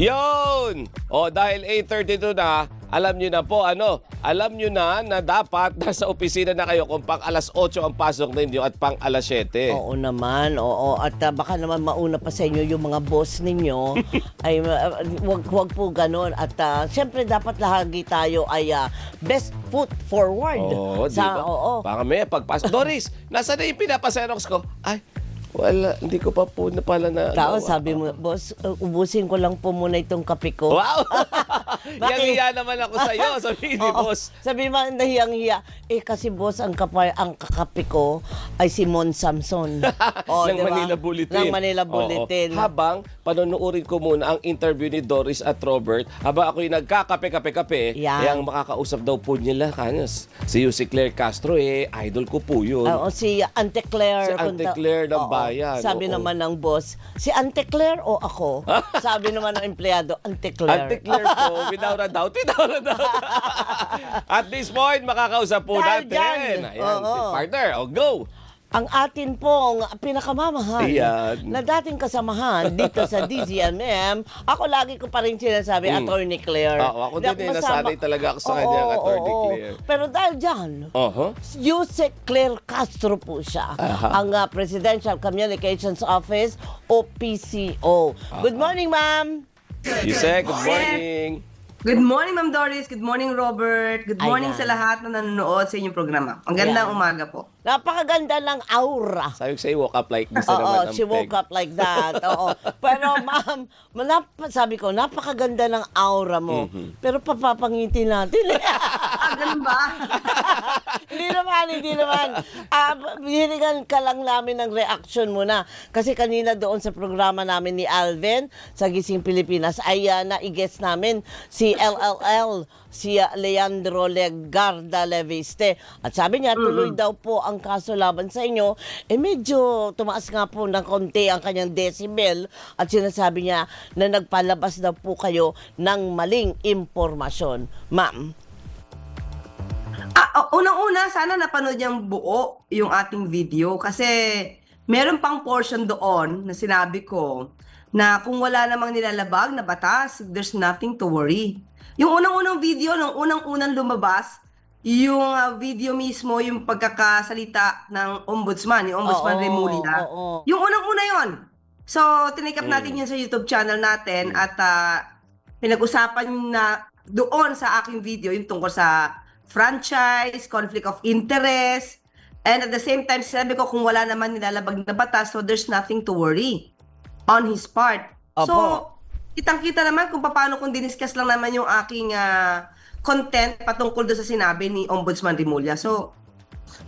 Yon! O dahil 8:32 na, alam nyo na po alam nyo na dapat nasa opisina na kayo kung pang alas 8 ang pasok ninyo at pang alas 7. Oo naman, oo. At baka naman mauna pa sa inyo yung mga boss ninyo. Ay, wag po ganun. At siyempre dapat lagi tayo ay best foot forward. Oo, diba? Oo. Baka may pagpasok. Doris, nasa na yung pinapaserox ko? Ay, wala, hindi ko pa po na pala na... Tapos sabi mo, boss, ubusin ko lang po muna itong kape ko. Wow! Yang-hiya naman ako sa'yo, sabi ni boss. Sabi mo, nahiyang-hiya. Kasi boss, ang kakape ko ay si Mon Samson. Ng diba? Manila Bulletin. Ng Manila Bulletin. Habang panonoodin ko muna ang interview ni Doris at Robert, habang ako'y nagkakape-kape-kape, ang makakausap daw po nila, kanyas, si Yussi Claire Castro, idol ko po yun. Oo, si Ante Claire. Si Ante Claire ng bayan. Sabi naman ng boss, si Ante Claire o ako? Sabi naman ng empleyado, Ante Claire. Ante Claire po, without a doubt. At this point, makakausap po natin. Ayan, si partner, go! Ang atin pong pinakamamahal na dating kasamahan dito sa DZMM, ako lagi ko pa rin sinasabi, Attorney Claire. Ako din, nasanay talaga ako sa kanya, Attorney Claire. Pero dahil dyan, Yussi Claire Castro po siya, ang Presidential Communications Office o PCO. Good morning, ma'am! Yussi, good morning! Good morning, Ma'am Doris. Good morning, Robert. Good morning sa lahat na nanonood sa inyong programa. Ang gandang umaga po. Napakaganda ng aura. Sabi ko sa'yo, woke up like this na naman ang she woke up like that. Oo. Pero ma'am, sabi ko, napakaganda ng aura mo. Pero papapangiti natin. Ganun ba? Hindi naman. Hinigan ka lang namin ng reaction mo na. Kasi kanina doon sa programa namin ni Alvin sa Gising Pilipinas ay na-i-guess namin si LLL, si Leandro Legarda Leviste. At sabi niya, tuloy daw po ang kaso laban sa inyo. Medyo tumaas nga po ng konti ang kanyang decibel at sinasabi niya na nagpalabas daw po kayo ng maling impormasyon. Ma'am. Unang-una, sana napanood niyang buo yung ating video kasi meron pang portion doon na sinabi ko na kung wala namang nilalabag na batas, there's nothing to worry. Yung unang-unang video, nung unang-unang lumabas, yung video mismo, yung pagkakasalita ng ombudsman, yung ombudsman Remulla, yung unang-una yon. So, tinake up natin yun sa YouTube channel natin at pinag-usapan na doon sa aking video yung tungkol sa franchise, conflict of interest, and at the same time, sinabi ko kung wala naman nilalabag na batas, so there's nothing to worry on his part. So, kitang-kita naman kung paano kung diniscuss lang naman yung aking content patungkol doon sa sinabi ni Ombudsman Remulla. So,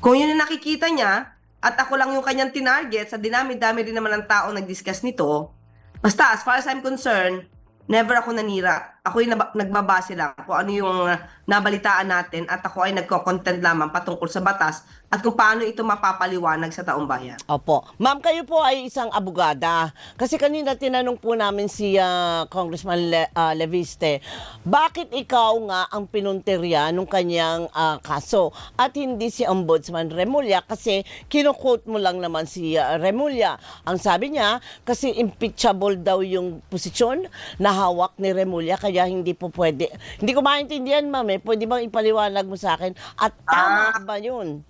kung yun yung nakikita niya, at ako lang yung kanyang tinarget, sa dinami-dami rin naman ng tao nag-discuss nito, basta as far as I'm concerned, never ako nanira. Ako'y nagbabase lang kung ano yung nabalitaan natin at ako ay nagko-content lamang patungkol sa batas at kung paano ito mapapaliwanag sa taong bayan. Opo. Ma'am, kayo po ay isang abogada. Kasi kanina tinanong po namin si Congressman Leviste, bakit ikaw nga ang pinunterya nung kanyang kaso at hindi si Ombudsman Remulla? Kasi kinukote mo lang naman si Remulla. Ang sabi niya, kasi impeachable daw yung posisyon na hawak ni Remulla kaya hindi po pwede. Hindi ko maintindihan, ma'am. Pwede bang ipaliwanag mo sa akin? At tama ba yun?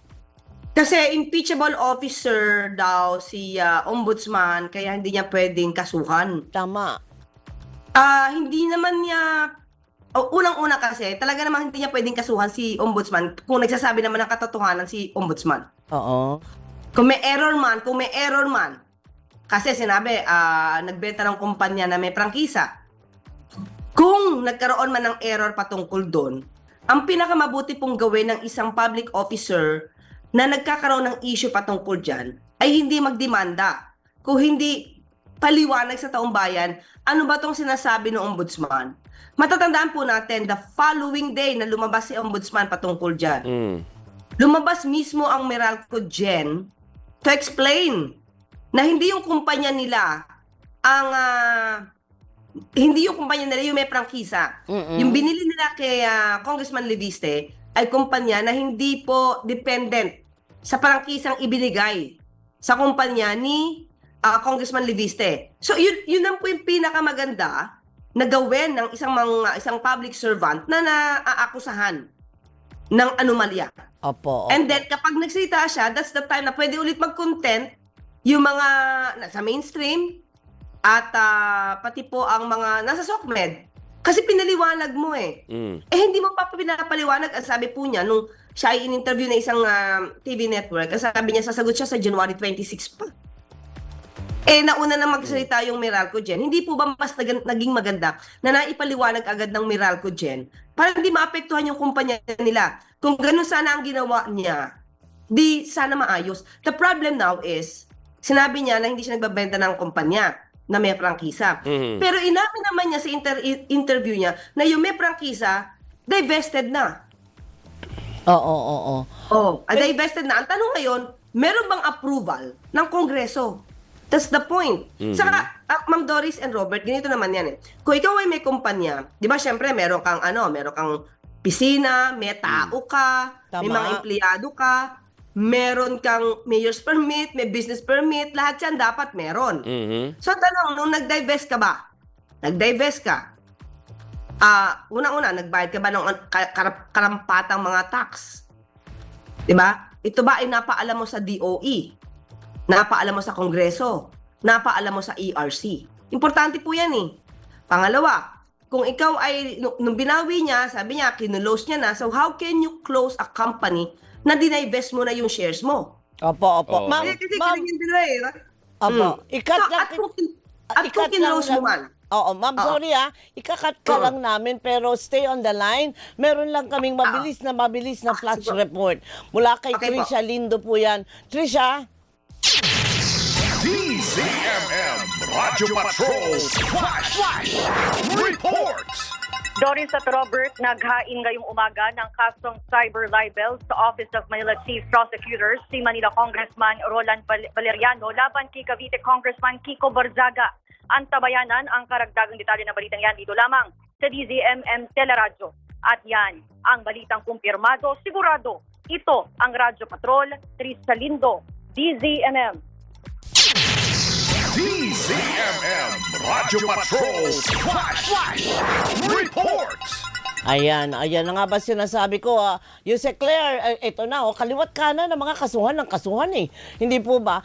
Kasi impeachable officer daw si ombudsman kaya hindi niya pwedeng kasuhan. Tama. Hindi naman niya unang-una kasi talaga naman hindi niya pwedeng kasuhan si ombudsman kung nagsasabi naman ng katotohanan si ombudsman. Oo. Kung may error man. Kasi sinabi, nagbenta ng kumpanya na may prangkisa. Kung nagkaroon man ng error patungkol doon, ang pinakamabuti pong gawin ng isang public officer na nagkakaroon ng issue patungkol dyan ay hindi magdemanda. Kung hindi paliwanag sa taong bayan, ano ba itong sinasabi ng ombudsman? Matatandaan po natin, the following day na lumabas si ombudsman patungkol dyan, lumabas mismo ang Meralco Gen to explain na hindi yung kumpanya nila ang hindi yung kumpanya nila yung may prangkisa. Yung binili nila kay Congressman Leviste ay kumpanya na hindi po dependent sa prangkisang ibinigay sa kumpanya ni Congressman Leviste. So yun lang po yung pinakamaganda na gawin ng isang public servant na naaakusahan ng anomalya. Opo. And then, kapag nagsalita siya, that's the time na pwede ulit mag-content yung mga nasa mainstream at pati po ang mga nasa SOCMED. Kasi pinaliwanag mo eh. Eh, hindi mo pa pinapaliwanag. Ang sabi po niya, nung siya ay in-interview na isang TV network, ang sabi niya, sasagot siya sa January 26 pa. Eh, nauna na magsalita yung Meralco Gen. Hindi po ba mas naging maganda na naipaliwanag agad ng Meralco Gen para hindi maapektuhan yung kumpanya nila? Kung ganun sana ang ginawa niya, di sana maayos. The problem now is, sinabi niya na hindi siya nagbabenta ng kumpanya na may prangkisa. Pero inamin naman niya sa interview niya na yung may prangkisa, divested na. Oo. Divested na. Ang tanong ngayon, meron bang approval ng Kongreso? That's the point. Saka, Ma'am Doris and Robert, ganito naman yan eh. Kung ikaw ay may kumpanya, di ba syempre meron kang pisina, may tao ka, may Tama. mga empleyado ka, meron kang mayor's permit, may business permit, lahat yan dapat meron. So tanong, nung nag-divest ka ba? Nag-divest ka. Una-una, nagbayad ka ba ng karampatang mga tax? Diba? Ito ba ay napaalam mo sa DOE? Napaalam mo sa Kongreso? Napaalam mo sa ERC? Importante po yan eh. Pangalawa, kung ikaw ay, nung binawi niya, sabi niya, kinulose niya na, so how can you close a company na dinivest mo na yung shares mo? Opo. Oo. Ma'am, Kasi ganyan din eh. opo. Ikat So, lang. at kung kinlose mo man, Oo, ma'am, sorry ikakat ka lang namin pero stay on the line. Meron lang kaming mabilis na flash siguro. report. Mula kay Okay po. Trisha Lindo po yan. Trisha? DZMM Radyo Patrol Flash Report. Doris at Robert, naghain ngayong umaga ng kasong cyber libel sa Office of Manila Chief Prosecutor si Manila Congressman Roland Valeriano laban kay Cavite Congressman Kiko Barzaga. Antabayanan ang karagdagang detalye ng balitang yan dito lamang sa DZMM Teleradyo. At yan ang balitang kumpirmado, sigurado. Ito ang Radyo Patrol, Trisha Lindo, DZMM. DZMM Radyo Patrol Flash Report. Ayan na nga ba sinasabi ko, Yusek Claire, ito na, kaliwat kanan ng mga kasuhan ng kasuhan eh. Hindi po ba?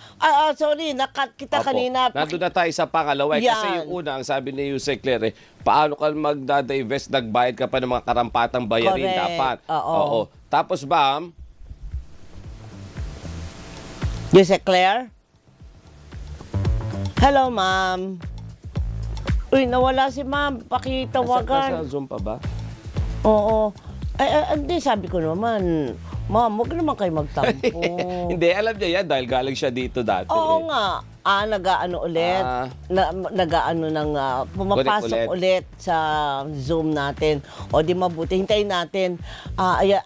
Sorry, nakat kita Opo. kanina. Nandun na tayo sa pangalawa. Yan. Kasi yung una, ang sabi ni Yusek Claire, paano ka magda-divest, nagbayad ka pa ng mga karampatang bayarin Correct. dapat. Oo. Tapos ba, Yusek Claire? Hello, ma'am. Uy, nawala si ma'am. Pakitawagan. nasa Zoom pa ba? Oo. Hindi, sabi ko naman, ma'am, huwag naman kayo magtampo. Hindi, alam niya yan dahil galing siya dito dati. Oo nga. Nag-aano ulit. Nag-aano ng pumapasok ulit sa Zoom natin. O di mabuti. Hintayin natin.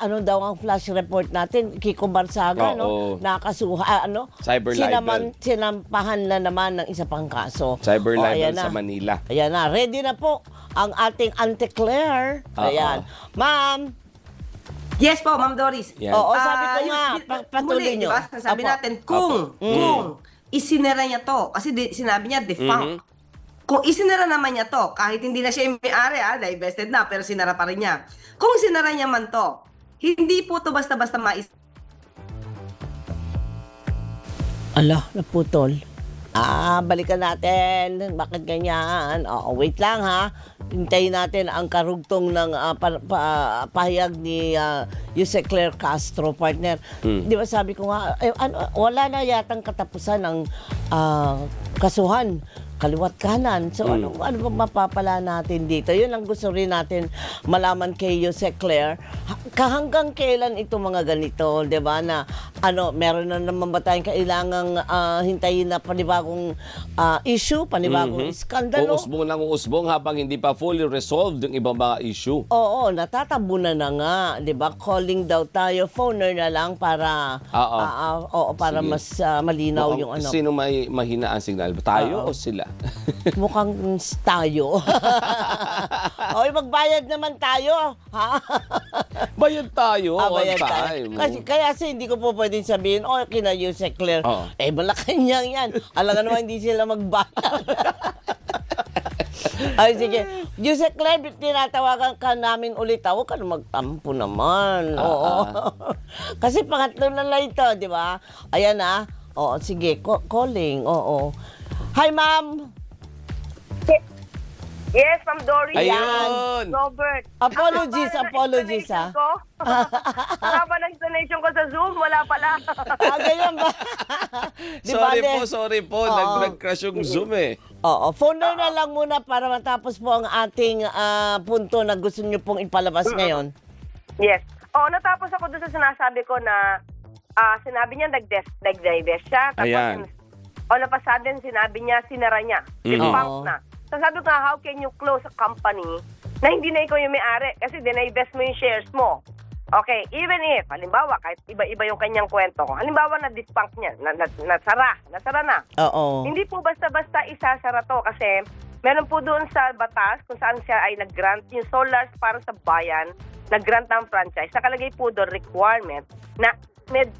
Ano daw ang flash report natin? Kiko Barzaga, no? Nakasuha, Cyber libel. Sinampahan na naman ng isa pang kaso. Cyber libel ayan sa na. Manila. Ayan na. Ready na po ang ating Auntie Claire. Ayan. Ma'am. yes po, Ma'am Doris. Yan. Oo, sabi ko nga, patuloy muli, nyo. diba, sabi Apo. natin, kung isinira niya to, kasi sinabi niya defunct. Kung isinara naman niya to, kahit hindi na siya yung may-ari, divested na, pero sinara pa rin niya. Kung sinara niya man to, hindi po to basta-basta Ala, naputol. Balikan natin. Bakit ganyan? Wait lang ha. Hintayin natin ang karugtong ng pahayag ni Yusek Claire Castro, partner. Di ba sabi ko nga, wala na yatang katapusan ng kasuhan. Kaliwat kanan. So ano ba mapapala natin dito? Yun ang gusto rin natin malaman kay Yusek Claire. Hanggang kailan ito mga ganito, 'di ba? Na meron na naman ba tayong kailangang hintayin na panibagong issue, panibagong iskandalo? Uusbong ng uusbong habang hindi pa fully resolved yung ibang mga issue. Oo, natatabunan na nga, 'di ba? Calling daw tayo, phoner na lang para para Sige. mas malinaw yung Sino may mahina ang signal? Tayo o sila? Mukhang tayo. Oy, magbayad naman tayo. Ha? Bayad tayo on Bayad time. tayo. Kasi hindi ko po pwedeng sabihin, kina Yusek Claire. Oo. Malacanang yan. Alam nga naman, hindi sila magbayad. Ay, sige. Jose Claire, tinatawagan ka namin ulit. Huwag ka na magtampo naman. Oo. Kasi pangatlo na lang ito, di ba? Ayan na. Oo, sige. Calling. Oo. Hi, ma'am. Yes, Ma'am Dory. Ayun. Robert. Apologies, Ang haba ng apologies, explanation ha? ko. Ang haba ng explanation ko sa Zoom, wala pala. Ganyan ba? Di ba, Sorry po. Oo. Nag-crash yung Zoom eh. Oo, phone na lang muna para matapos po ang ating punto na gusto niyo pong ipalabas ngayon. Yes. Natapos ako doon sa sinasabi ko na sinabi niya nag-divest siya. Tapos, Ayan. all of a sudden, sinabi niya, sinara niya. Defunct na. So sabi ko, how can you close a company na hindi na ikaw yung may-ari? Kasi dinivest mo yung shares mo. Okay, even if, halimbawa, kahit iba-iba yung kanyang kwento ko, halimbawa na-defunct niya, nasara na. Oo. Hindi po basta-basta isasara to kasi meron po doon sa batas kung saan siya ay nag-grant yung Solars para sa bayan, nag-grant ng franchise. Nakalagay po doon requirement na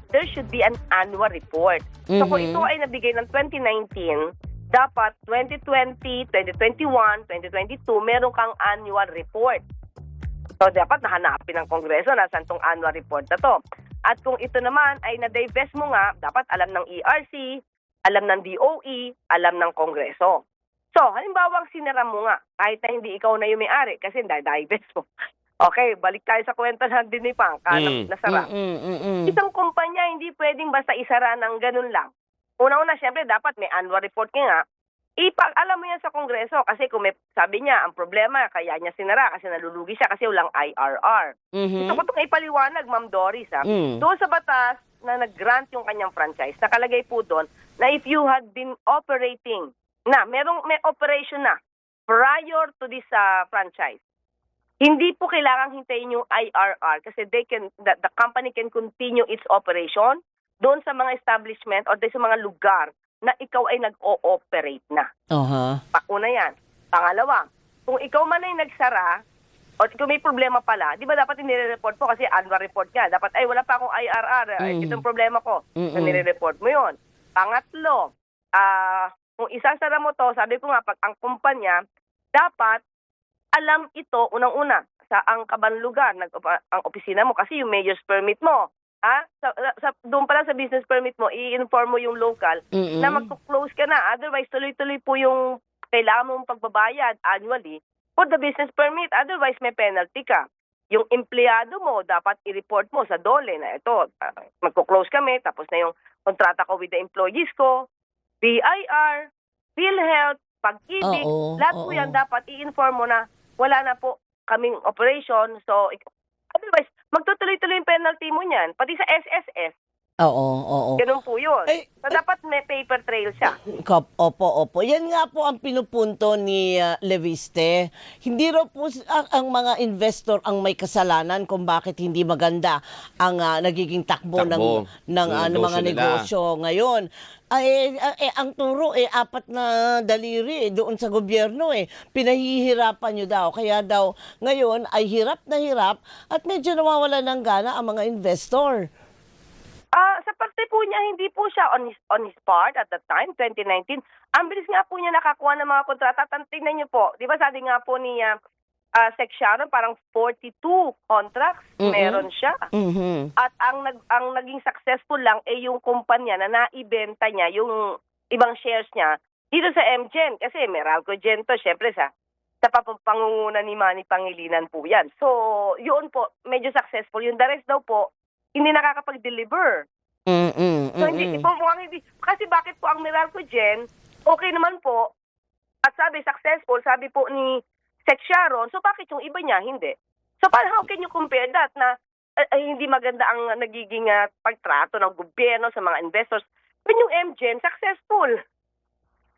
there should be an annual report. So kung ito ay nabigay ng 2019, dapat 2020, 2021, 2022, meron kang annual report. So dapat nahanapin ng Kongreso na saan tong annual report na to. At kung ito naman ay na-divest mo nga, dapat alam ng ERC, alam ng DOE, alam ng Kongreso. So, halimbawa sinara mo nga, kahit na hindi ikaw na yung may-ari kasi divest mo. Okay, balik tayo sa kwento ng dinipang, nasara. Isang kumpanya hindi pwedeng basta isara ng ganun lang. Una-una, siyempre, dapat may annual report nga. Alam mo yan sa Kongreso kasi kung sabi niya, ang problema, kaya niya sinara kasi nalulugi siya kasi walang IRR. Gusto ko itong ipaliwanag, Ma'am Doris. Doon sa batas na nag-grant yung kanyang franchise, nakalagay po doon na if you had been operating may operation na prior to this franchise, hindi po kailangang hintayin yung IRR kasi the company can continue its operation doon sa mga establishment o sa mga lugar na ikaw ay nag-o-operate na. Una yan. Pangalawa, kung ikaw man ay nagsara o kung may problema pala, di ba dapat nire-report po kasi annual report ka. Dapat, wala pa akong IRR. Itong problema ko. Na nire-report mo yun. Pangatlo, kung isasara mo to, sabi ko nga, pag ang kumpanya, dapat alam ito unang-una sa ang kaban lugar, ang opisina mo kasi yung mayor's permit mo. Doon pala sa business permit mo, i-inform mo yung local na mag-close ka na. Otherwise, tuloy-tuloy po yung kailangan mong pagbabayad annually for the business permit. Otherwise, may penalty ka. Yung empleyado mo, dapat i-report mo sa DOLE na ito, magko-close kami, tapos na yung kontrata ko with the employees ko, BIR, PhilHealth, Pag-ibig, lahat po yan dapat i-inform mo na wala na po kaming operation. So, otherwise, magtutuloy-tuloy yung penalty mo niyan. Pati sa SSS. Oo. Ganun po yun. So, dapat may paper trail siya. Opo. Yan nga po ang pinupunto ni Leviste. Hindi raw po ang mga investor ang may kasalanan kung bakit hindi maganda ang nagiging takbo ng mga negosyo ngayon. Ang turo apat na daliri doon sa gobyerno pinahihirapan nyo daw. Kaya daw ngayon ay hirap na hirap at medyo nawawala ng gana ang mga investor. Sa parte po niya, hindi po siya on his part at that time, 2019. Ang bilis nga po niya nakakuha ng mga kontrata. Tingnan niyo po, di ba sabi nga po ni Sec Sharon, parang 42 contracts meron siya. At ang naging successful lang yung kumpanya na naibenta niya yung ibang shares niya dito sa MGen. Kasi Meralco Gento, syempre sa pangunguna ni Manny Pangilinan po yan. So, yun po, medyo successful. Yung the rest daw po, hindi nakakapag-deliver. So, hindi. Kasi bakit po ang Meralco Gen, okay naman po, at sabi successful, sabi po ni Sec Sharon, so bakit yung iba niya, hindi? So, how can you compare that na hindi maganda ang nagiging pagtrato ng gobyerno sa mga investors when yung MGen successful?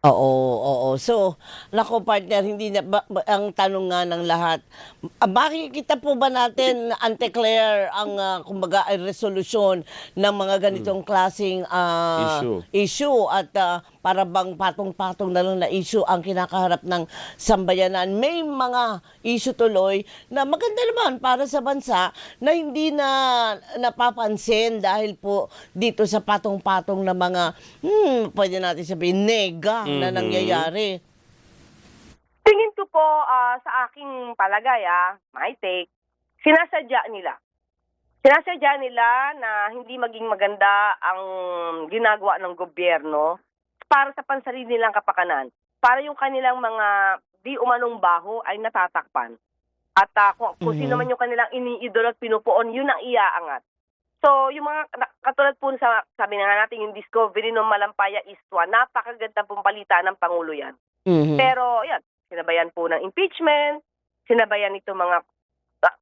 Oo. So, nako partner, hindi na ang tanong nga ng lahat. Makikita po ba natin Ante Claire ang kumbaga ay resolusyon ng mga ganitong klaseng issue at para bang patong-patong na lang na issue ang kinakaharap ng sambayanan. May mga issue tuloy na maganda naman para sa bansa na hindi na napapansin dahil po dito sa patong-patong na mga pwede natin sabihin nega na nangyayari. Tingin ko po sa aking palagay, my take, sinasadya nila. Sinasadya nila na hindi maging maganda ang ginagawa ng gobyerno para sa pansarili nilang kapakanan. Para yung kanilang mga di umanong baho ay natatakpan. At kung sino man yung kanilang iniidolo at pinupuon, yun ang iaangat. So, yung mga katulad po sa sabi na nga natin, yung discovery ng Malampaya Iswa, napakaganda pong balita ng Pangulo yan. Pero, yan, sinabayan po ng impeachment, sinabayan ito mga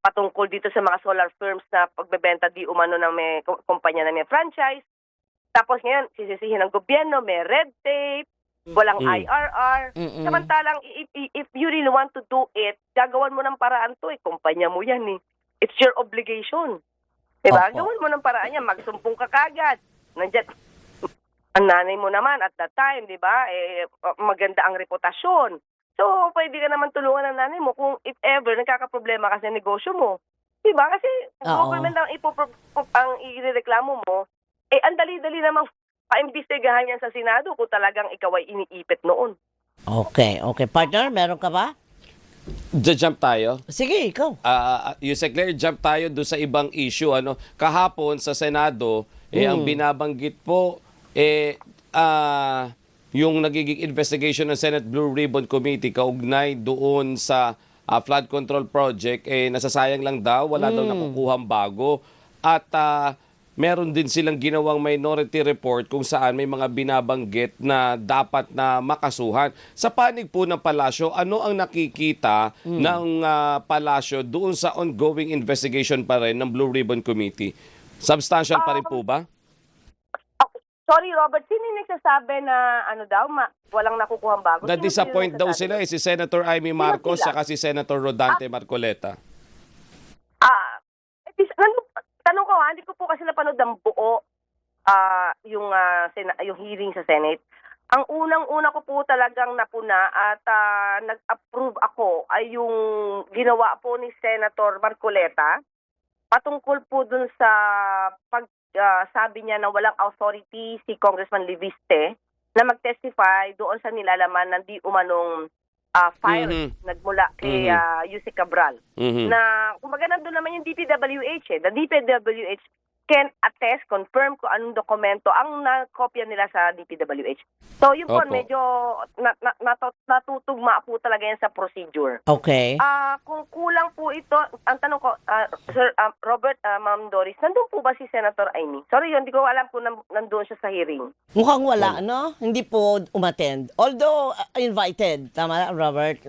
patungkol dito sa mga solar firms na pagbebenta di umano ng may kumpanya na may franchise. Tapos ngayon, sisisihin ng gobyerno, may red tape, walang IRR. Samantalang, if you really want to do it, gagawan mo ng paraan to, kumpanya mo yan eh. It's your obligation. Diba? Gawin mo ng paraan yan, magsumpong ka kagad. Nandiyan, ang nanay mo naman at that time, diba, maganda ang reputasyon. So, pwede ka naman tulungan ng nanay mo kung if ever nagkakaproblema ka sa negosyo mo. Diba? Kasi government ang irereklamo mo, ang dali-dali namang paimbestigahan yan sa Senado kung talagang ikaw ay iniipit noon. Okay. Partner, meron ka ba? Jump tayo. Sige, ikaw. Yusek Claire, jump tayo doon sa ibang issue. Kahapon sa Senado, ang binabanggit po, yung nagiging investigation ng Senate Blue Ribbon Committee kaugnay doon sa flood control project, nasasayang lang daw, wala daw nakukuhang bago. At meron din silang ginawang minority report kung saan may mga binabanggit na dapat na makasuhan. Sa panig po ng palasyo, ano ang nakikita ng palasyo doon sa ongoing investigation pa rin ng Blue Ribbon Committee? Substantial pa rin po ba? Sorry, Robert, sino yung nagsasabi na walang nakukuhang bago? Na-disappoint daw sila si Senator Amy Marcos saka si Senator Rodante Marcoleta. Tanong ko hindi ko po kasi napanood ng buo yung hearing sa Senate. Ang unang-una ko po talagang napuna at nag-approve ako ay yung ginawa po ni Senator Marcoleta patungkol po dun sa sabi niya na walang authority si Congressman Leviste na mag-testify doon sa nilalaman ng di umanong file nagmula kay Yusek Cabral. Na kumbaga nandun naman yung DPWH. The DPWH can attest, confirm kung anong dokumento ang nakopya nila sa DPWH. So yun po, medyo natutugma po talaga yan sa procedure. Okay. Kung kulang po ito, ang tanong ko, Sir Robert, Ma'am Doris, nandun po ba si Senator Amy? Sorry, hindi ko alam kung nandun siya sa hearing. Mukhang wala, no? Hindi po umattend. Although, invited. Tama, Robert?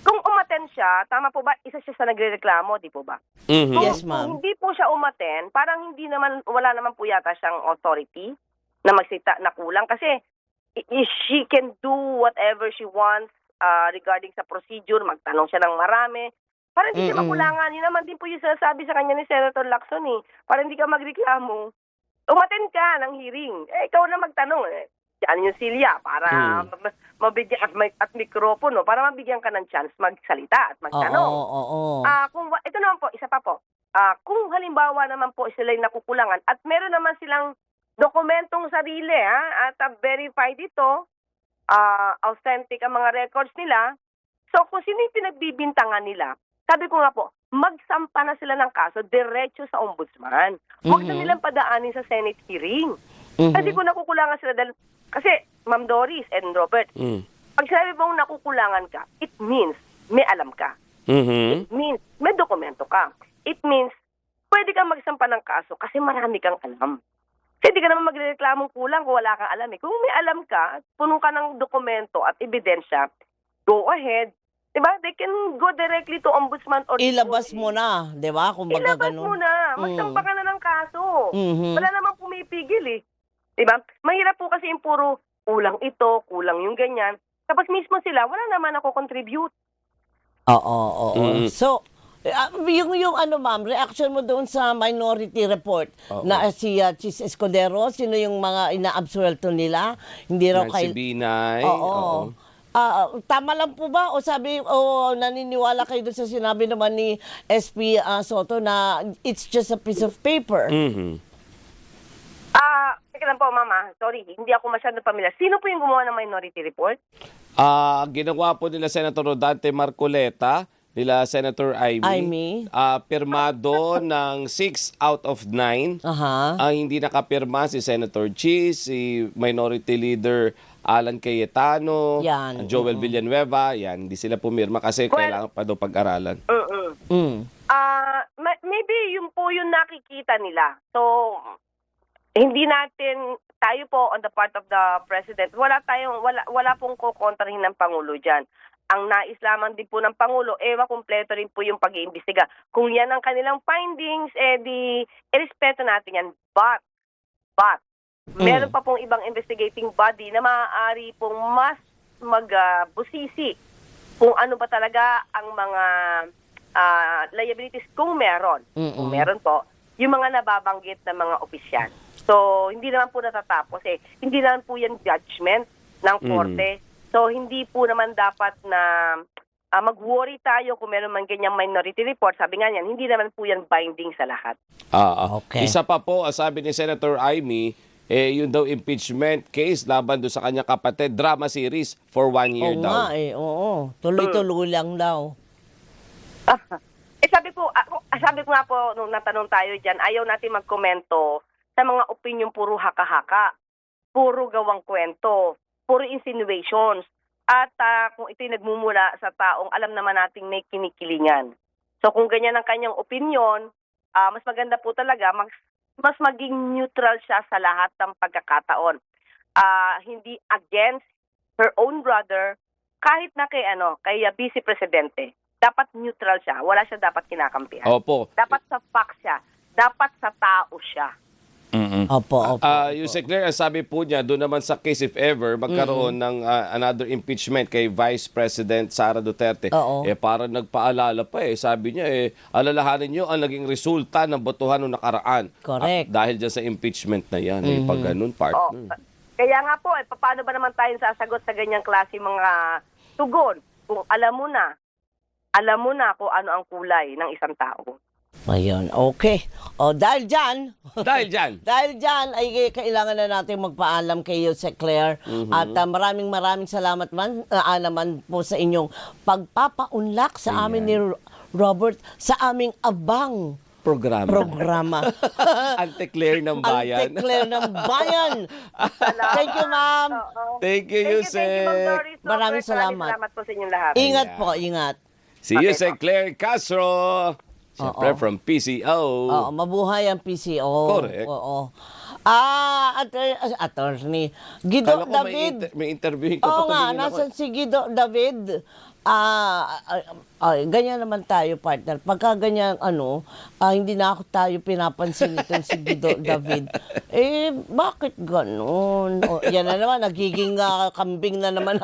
Kung umattend siya, tama po ba, isa siya sa nagrereklamo, di po ba? Yes, ma'am. Kung hindi po siya umattend, parang wala naman po yata siyang authority na magsita na kulang. Kasi she can do whatever she wants regarding sa procedure, magtanong siya ng marami. Para hindi siya makulangan. Yun naman din po yung sinasabi sa kanya ni Senator Lacson para hindi ka magreklamo. Umattend ka ng hearing. Ikaw na magtanong. Diyan yung silya para mabigyan at mikropono para mabigyan ka ng chance magsalita at magtanong. Ito naman po, isa pa po. Kung halimbawa naman po sila yung nakukulangan at meron naman silang dokumentong sarili at verified ito, authentic ang mga records nila. So kung sino yung pinagbibintangan nila, sabi ko nga po, magsampa na sila ng kaso diretso sa ombudsman. Huwag na nilang padaanin sa Senate hearing. Kasi kung nakukulangan sila kasi, Ma'am Doris and Robert, pag sinabi mong nakukulangan ka, it means may alam ka. It means may dokumento ka. It means pwede kang magsampa ng kaso kasi marami kang alam. Kasi hindi ka naman magreklamong kulang kung wala kang alam. Kung may alam ka, puno ka ng dokumento at ebidensya, go ahead. Diba? They can go directly to ombudsman or ilabas mo na, di ba? Ilabas mo na. Magsampa ka na ng kaso. Wala namang pumipigil Diba? Mahirap po kasi yung puro kulang ito, kulang yung ganyan. Tapos mismo sila, wala naman ako contribute. Oo. So, yung ma'am, reaction mo doon sa minority report na si Chis Escudero, sino yung mga ina-absuelto nila? Hindi raw Nancy Binay. Oo. Tama lang po ba? O naniniwala kayo doon sa sinabi naman ni SP Soto na it's just a piece of paper? Teka lang po, Mama. Sorry, hindi ako masyado pamilyar. Sino po yung gumawa ng minority report? Ginawa po nila Senator Rodante Marcoleta, nila Senator Amy. Pirmado ng 6 out of 9. Aha. Ang hindi nakapirma si Senator Cheese, si Minority Leader Alan Cayetano, Yan. Joel Villanueva, yan, hindi sila pumirma kasi kailangan pa daw pag-aralan. Mm. Maybe yun po yung nakikita nila. So, hindi natin, tayo po on the part of the President, wala pong kukontrahin ng Pangulo dyan. Ang nais lamang din po ng Pangulo, kumpleto rin po yung pag-iimbestiga. Kung yan ang kanilang findings, respeto natin yan. But, meron pa pong ibang investigating body na maaari pong mas magbusisi kung ano ba talaga ang mga liabilities kung meron. Kung meron po, yung mga nababanggit na mga opisyal. So, hindi naman po natatapos Hindi naman po yan judgment ng korte. So, hindi po naman dapat na mag-worry tayo kung meron man ganyang minority report. Sabi nga niyan, hindi naman po yan binding sa lahat. Okay. Isa pa po, sabi ni Senator Amy, yun daw impeachment case laban doon sa kanyang kapatid, drama series for 1 year Oo daw. nga oo. Tuloy-tuloy lang daw. Sabi ko nga po, nung natanong tayo dyan, ayaw natin magkomento sa mga opinion puro haka-haka, puro gawang kwento, puro insinuations. At kung ito'y nagmumula sa taong alam naman nating may kinikilingan. So kung ganyan ang kanyang opinion, mas maganda po talaga, mas maging neutral siya sa lahat ng pagkakataon. Hindi against her own brother, kahit na kay Vice Presidente. Dapat neutral siya. Wala siya dapat kinakampihan. Opo. Dapat sa fact siya. Dapat sa tao siya. Opo. Yung Claire, ang sabi po niya, doon naman sa case if ever, magkaroon ng another impeachment kay Vice President Sara Duterte. Oo. Parang nagpaalala pa Sabi niya, alalahanin niyo ang naging resulta ng botohan noong nakaraan. Correct. Dahil dyan sa impeachment na yan. Pag ganun, partner. Kaya nga po, paano ba naman tayo sasagot sa ganyang klase mga tugon? Kung alam mo na kung ano ang kulay ng isang tao. Ayun, okay. Dahil dyan, ay kailangan na natin magpaalam kay Yusek Claire. At maraming salamat naman po sa inyong pagpapaunlak sa amin ni Robert sa aming abang programa. Ante-Claire ng bayan. Ante-Claire ng bayan. Thank you, ma'am. Thank you, Yusek. Thank you, Ma'am Doris. Maraming salamat. Salamat po sa inyong lahat. Ingat po, ingat. Si Yusek Claire Castro. Siyempre from PCO. Oo, mabuhay ang PCO. Correct. Oo. Attorney Guido Kala ko David. may interviewin ka Oo pa. nga, nasan si Guido David? Ganyan naman tayo, partner. Pagka ganyan, hindi na ako tayo pinapansin itong si Guido David. Bakit ganun? Yan na naman, nagiging kambing na naman